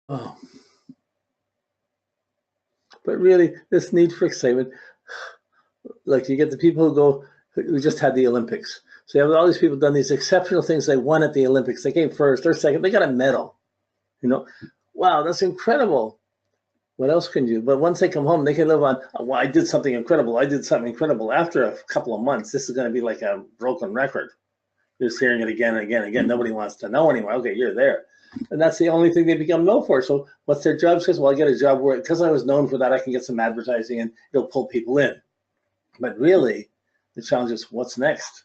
Oh. But really, this need for excitement, like you get the people who just had the Olympics. So you have all these people done these exceptional things. They won at the Olympics. They came first or second. They got a medal. Wow, that's incredible. What else can you do? But once they come home, they can live on, oh, well, I did something incredible. I did something incredible. After a couple of months, this is going to be like a broken record. You're just hearing it again and again and again. Nobody wants to know anymore. Okay, you're there. And that's the only thing they become known for. So what's their job? Because, well, I get a job where, because I was known for that, I can get some advertising and it'll pull people in. But really, the challenge is what's next?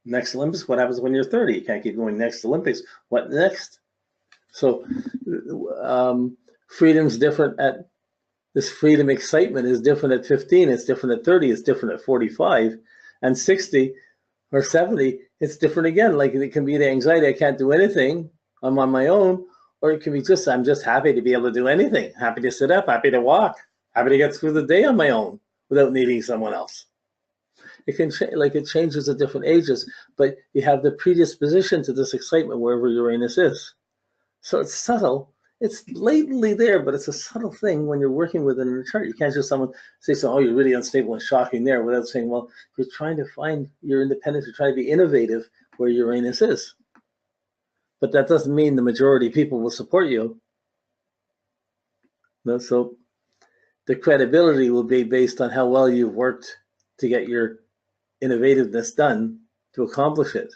Next Olympics? What happens when you're 30? You can't keep going next Olympics. What next? So freedom's different at, this freedom excitement is different at 15, it's different at 30, it's different at 45, and 60 or 70, it's different again. Like it can be the anxiety, I can't do anything, I'm on my own, or it can be just, I'm just happy to be able to do anything, happy to sit up, happy to walk, happy to get through the day on my own without needing someone else. It can like it changes at different ages, but you have the predisposition to this excitement wherever Uranus is. So it's subtle, it's latently there, but it's a subtle thing when you're working with it in a chart. You can't just someone say, so, oh, you're really unstable and shocking there, without saying, well, you're trying to find your independence, you're trying to be innovative where Uranus is. But that doesn't mean the majority of people will support you. So the credibility will be based on how well you've worked to get your innovativeness done to accomplish it.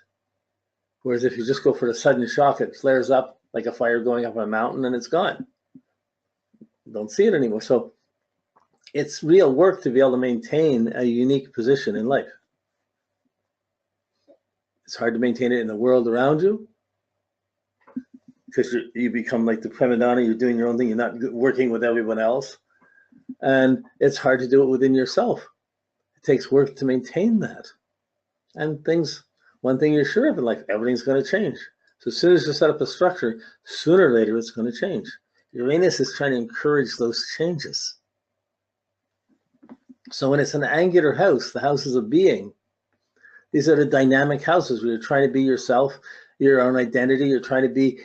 Whereas if you just go for the sudden shock, it flares up like a fire going up a mountain and it's gone. Don't see it anymore. So it's real work to be able to maintain a unique position in life. It's hard to maintain it in the world around you because you become like the prima donna, you're doing your own thing, you're not working with everyone else. And it's hard to do it within yourself. It takes work to maintain that. And one thing you're sure of in life, everything's going to change. So as soon as you set up a structure, sooner or later it's going to change. Uranus is trying to encourage those changes. So when it's an angular house, the houses of being, these are the dynamic houses where you're trying to be yourself, your own identity, you're trying to be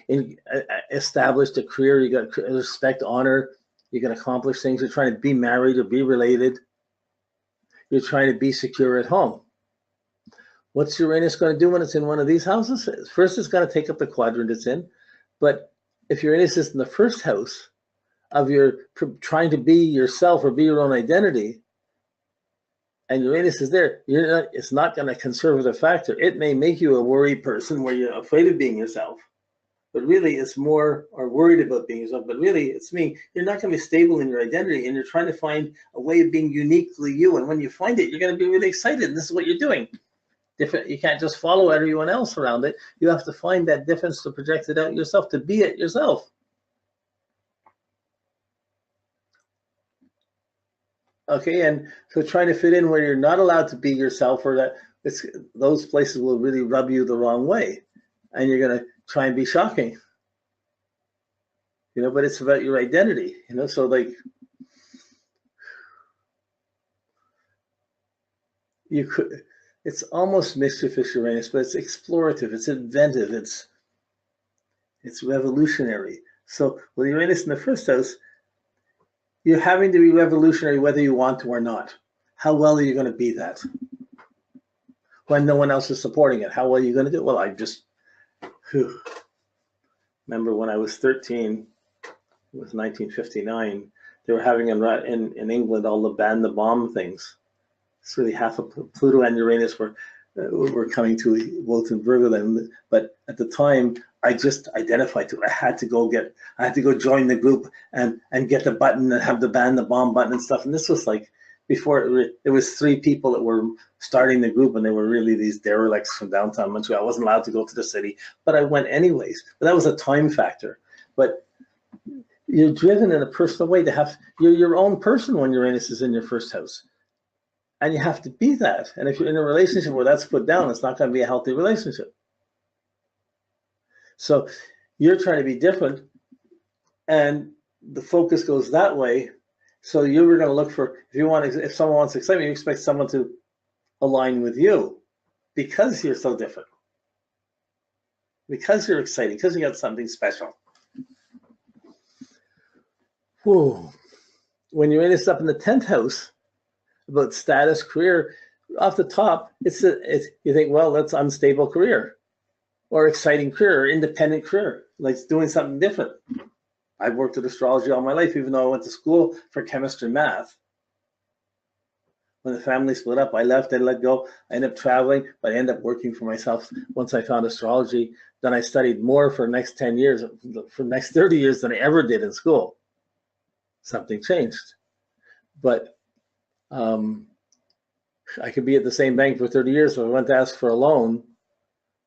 established a career, you got respect, honor, you can accomplish things, you're trying to be married or be related, you're trying to be secure at home. What's Uranus going to do when it's in one of these houses? First, it's going to take up the quadrant it's in. But if Uranus is in the first house of your trying to be yourself or be your own identity, and Uranus is there, it's not going to conservative factor. It may make you a worried person where you're afraid of being yourself. But really, it's more, or worried about being yourself. But really, it's me. You're not going to be stable in your identity, and you're trying to find a way of being uniquely you. And when you find it, you're going to be really excited. And this is what you're doing. Different. You can't just follow everyone else around it. You have to find that difference to project it out yourself, to be it yourself. Okay, and so trying to fit in where you're not allowed to be yourself, or that those places will really rub you the wrong way, and you're going to try and be shocking. But it's about your identity. So like you could. It's almost mischievous Uranus, but it's explorative, it's inventive, it's revolutionary. So with Uranus in the first house, you're having to be revolutionary whether you want to or not. How well are you going to be that? When no one else is supporting it, how well are you going to do? Well, remember when I was 13, it was 1959, they were having in England all the ban the bomb things. It's really half of Pluto and Uranus were coming to both in Virgo then, but at the time I just identified to it. I had to go join the group and get the button and have the ban the bomb button and stuff. And this was like before it was 3 people that were starting the group, and they were really these derelicts from downtown Montreal. I wasn't allowed to go to the city, but I went anyways. But that was a time factor. But you're driven in a personal way to you're your own person when Uranus is in your first house. And you have to be that. And if you're in a relationship where that's put down, it's not going to be a healthy relationship. So you're trying to be different, and the focus goes that way. So you were going to look for, if someone wants excitement, you expect someone to align with you because you're so different, because you're exciting, because you got something special. Whoa. When Uranus is up in the 10th house, about status, career, off the top, you think, well, that's unstable career or exciting career or independent career, like doing something different. I've worked at astrology all my life, even though I went to school for chemistry and math. When the family split up, I left, I let go. I ended up traveling, but I ended up working for myself once I found astrology. Then I studied more for the next 10 years, for the next 30 years than I ever did in school. Something changed. But I could be at the same bank for 30 years. If I went to ask for a loan,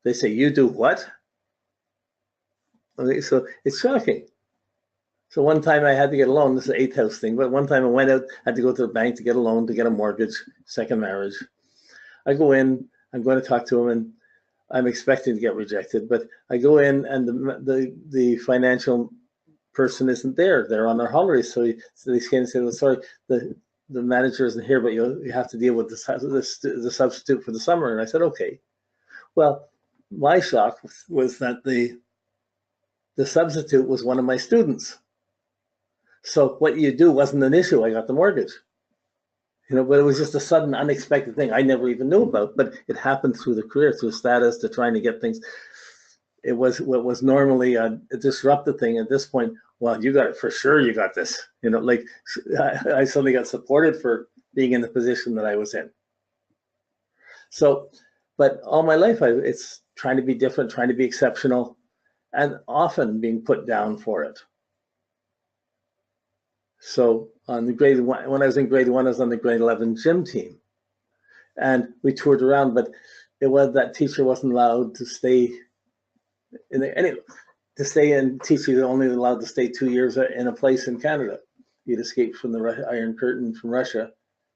they say, you do what? Okay, so it's shocking. So one time I had to get a loan. This is an 8th house thing, but one time I went out, had to go to the bank to get a loan, to get a mortgage, second marriage. I go in, I'm going to talk to him, and I'm expecting to get rejected, but I go in and the financial person isn't there. They're on their holidays. So they came and said, well, sorry, the manager isn't here, but you have to deal with the substitute for the summer. And I said, okay. Well, my shock was that the substitute was one of my students. So what you do wasn't an issue. I got the mortgage, but it was just a sudden, unexpected thing I never even knew about. But it happened through the career, through status, to trying to get things. It was what was normally a disruptive thing. At this point, well, you got it for sure. You got this. Like I suddenly got supported for being in the position that I was in. So, but all my life, it's trying to be different, trying to be exceptional, and often being put down for it. So on the grade one, when I was in grade 1, I was on the grade 11 gym team, and we toured around. But it was that teacher wasn't allowed to stay to stay and teach. You only allowed to stay 2 years in a place in Canada. You'd escaped from the Iron Curtain from Russia.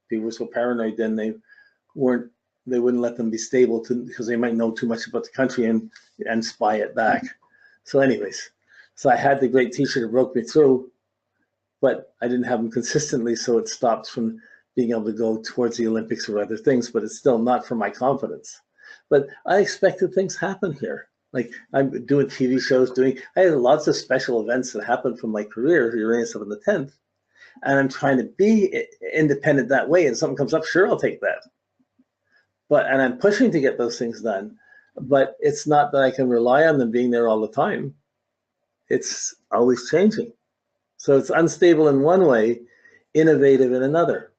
People were so paranoid then they wouldn't let them be stable because they might know too much about the country and spy it back. So anyways, so I had the great teacher that broke me through, but I didn't have him consistently, so it stopped from being able to go towards the Olympics or other things, but it's still not for my confidence. But I expected things happen here. Like I'm doing TV shows, I had lots of special events that happened from my career, Uranus up in the 10th, and I'm trying to be independent that way, and something comes up, sure, I'll take that. And I'm pushing to get those things done, but it's not that I can rely on them being there all the time. It's always changing. So it's unstable in one way, innovative in another.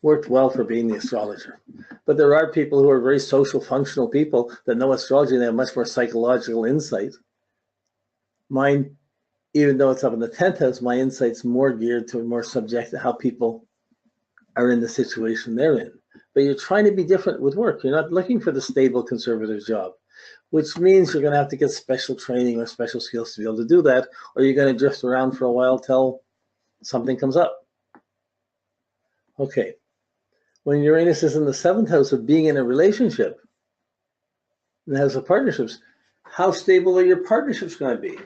Worked well for being the astrologer. But there are people who are very social, functional people that know astrology and they have much more psychological insight. Mine, even though it's up in the 10th house, my insight's more geared to more subject to how people are in the situation they're in. But you're trying to be different with work. You're not looking for the stable conservative job, which means you're going to have to get special training or special skills to be able to do that, or you're going to drift around for a while till something comes up. Okay. When Uranus is in the 7th house of being in a relationship, in the house of partnerships, how stable are your partnerships going to be?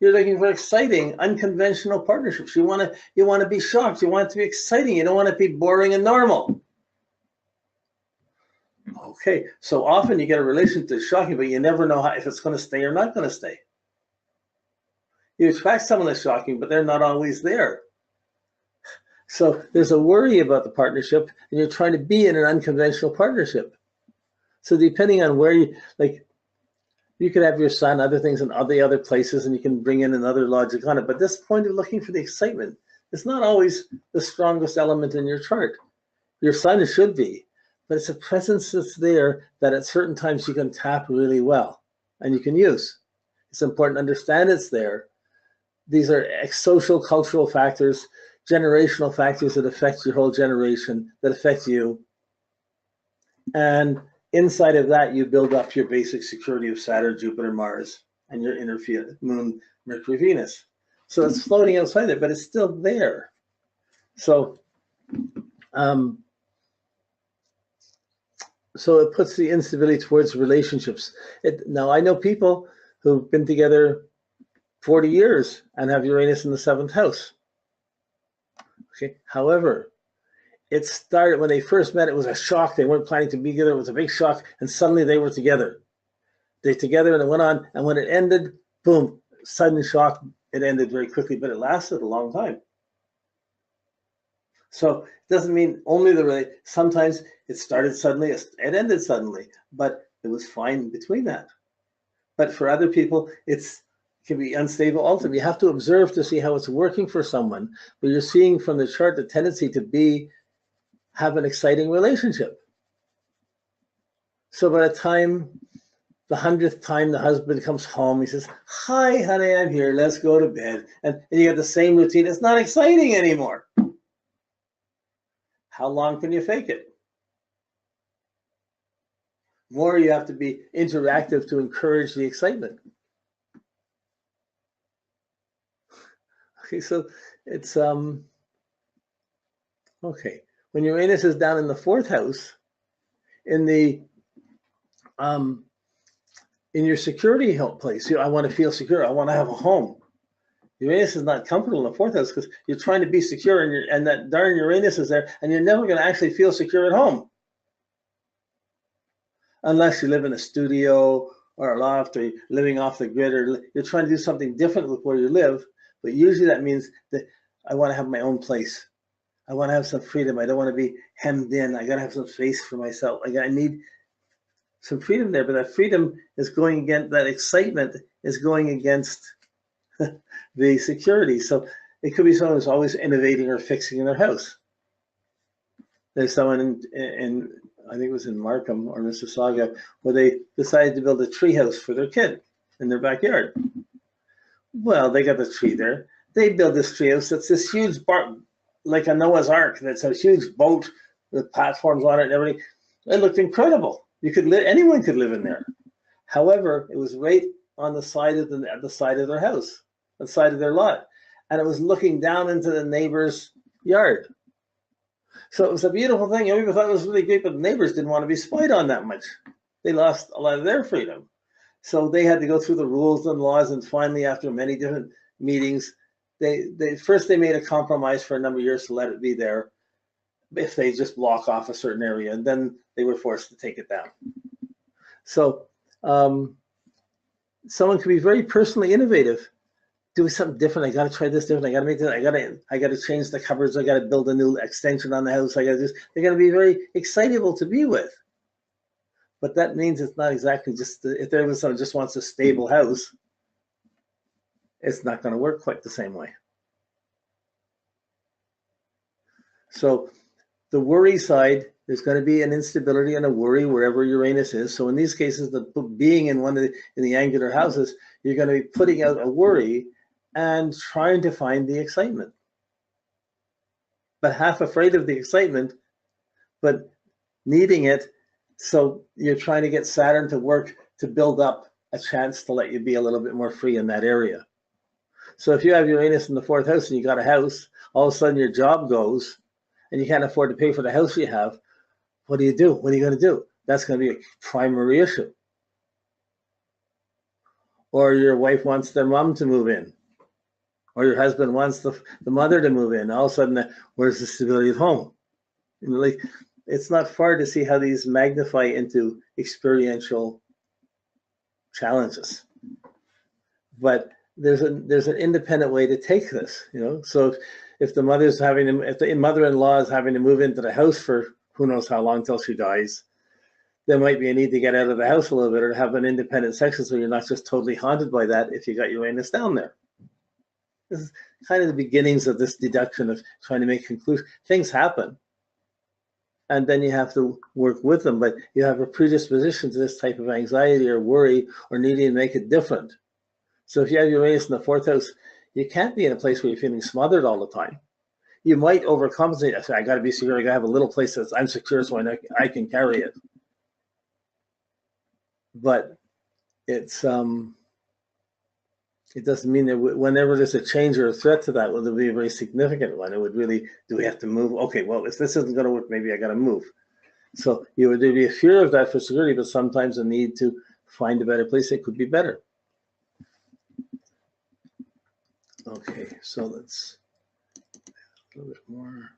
You're looking for exciting, unconventional partnerships. You want to be shocked. You want it to be exciting. You don't want it to be boring and normal. Okay, so often you get a relationship that's shocking, but you never know if it's going to stay or not going to stay. You attract someone that's shocking, but they're not always there. So there's a worry about the partnership, and you're trying to be in an unconventional partnership. So depending on where you could have your son, other things in other places, and you can bring in another logic on it. But this point of looking for the excitement is not always the strongest element in your chart. Your sun should be, but it's a presence that's there that at certain times you can tap really well and you can use. It's important to understand it's there. These are social, cultural factors, generational factors that affect your whole generation, that affect you. And inside of that, you build up your basic security of Saturn, Jupiter, Mars, and your inner moon, Mercury, Venus. So it's floating outside there, but it's still there. So, so it puts the instability towards relationships. Now, I know people who've been together 40 years and have Uranus in the 7th house. Okay. However, it started when they first met. It was a shock. They weren't planning to be together. It was a big shock, and suddenly they were together. They're together, and it went on. And when it ended, boom, sudden shock. It ended very quickly, but it lasted a long time. So it doesn't mean only sometimes it started suddenly, it ended suddenly, but it was fine between that. But for other people, it can be unstable also. You have to observe to see how it's working for someone, but you're seeing from the chart the tendency to have an exciting relationship. So by the 100th time the husband comes home, he says, "Hi, honey, I'm here. Let's go to bed." And you get the same routine. It's not exciting anymore. How long can you fake it? More, you have to be interactive to encourage the excitement. Okay, so it's okay. When Uranus is down in the 4th house, in your security place, I want to feel secure. I want to have a home. Uranus is not comfortable in the 4th house because you're trying to be secure, and that darn Uranus is there, and you're never going to actually feel secure at home. Unless you live in a studio or a loft, or you're living off the grid, or you're trying to do something different with where you live. But usually that means that I want to have my own place. I want to have some freedom. I don't want to be hemmed in. I got to have some space for myself. I need some freedom there, but that freedom is going against, that excitement is going against the security. So it could be someone who's always innovating or fixing in their house. There's someone in I think it was in Markham or Mississauga, where they decided to build a tree house for their kid in their backyard. Well, they got the tree there. They built this tree house that's this huge barn, like a Noah's Ark. That's a huge boat with platforms on it and everything. It looked incredible. Anyone could live in there. However, it was right on the side of the side of their house, the side of their lot, and it was looking down into the neighbor's yard. So it was a beautiful thing. People thought it was really great, but the neighbors didn't want to be spied on that much. They lost a lot of their freedom. So they had to go through the rules and laws, and finally, after many different meetings, they made a compromise for a number of years to let it be there if they just block off a certain area, and then they were forced to take it down. So someone could be very personally innovative, doing something different. I got to try this different. I got to make this. I got to change the cupboards. I got to build a new extension on the house. They're going to be very excitable to be with. But that means it's not exactly just if there was someone who just wants a stable house, it's not going to work quite the same way. So the worry side, there's going to be an instability and a worry wherever Uranus is. So in these cases, being in in the angular houses, you're going to be putting out a worry and trying to find the excitement, but half afraid of the excitement, but needing it. So you're trying to get Saturn to work to build up a chance to let you be a little bit more free in that area. So if you have Uranus in the 4th house and you got a house, all of a sudden your job goes and you can't afford to pay for the house you have. What do you do? What are you going to do? That's going to be a primary issue. Or your wife wants their mom to move in, or your husband wants the mother to move in. All of a sudden, where's the stability at home? Like, it's not far to see how these magnify into experiential challenges. But there's an independent way to take this, So if the mother-in-law is having to move into the house for who knows how long till she dies, there might be a need to get out of the house a little bit or have an independent section so you're not just totally haunted by that if you got Uranus down there. This is kind of the beginnings of this deduction of trying to make conclusions. Things happen, and then you have to work with them, but you have a predisposition to this type of anxiety or worry or needing to make it different. So if you have Uranus in the 4th house, you can't be in a place where you're feeling smothered all the time. You might overcompensate. I say, I got to be secure. I got to have a little place that's I'm secure so I can carry it. But it's it doesn't mean that whenever there's a change or a threat to that, well, there'll be a very significant one. It would really, do we have to move? Okay, well, if this isn't going to work, maybe I got to move. So there'd be a fear of that for security, but sometimes a need to find a better place that could be better. Okay, so let's a little bit more.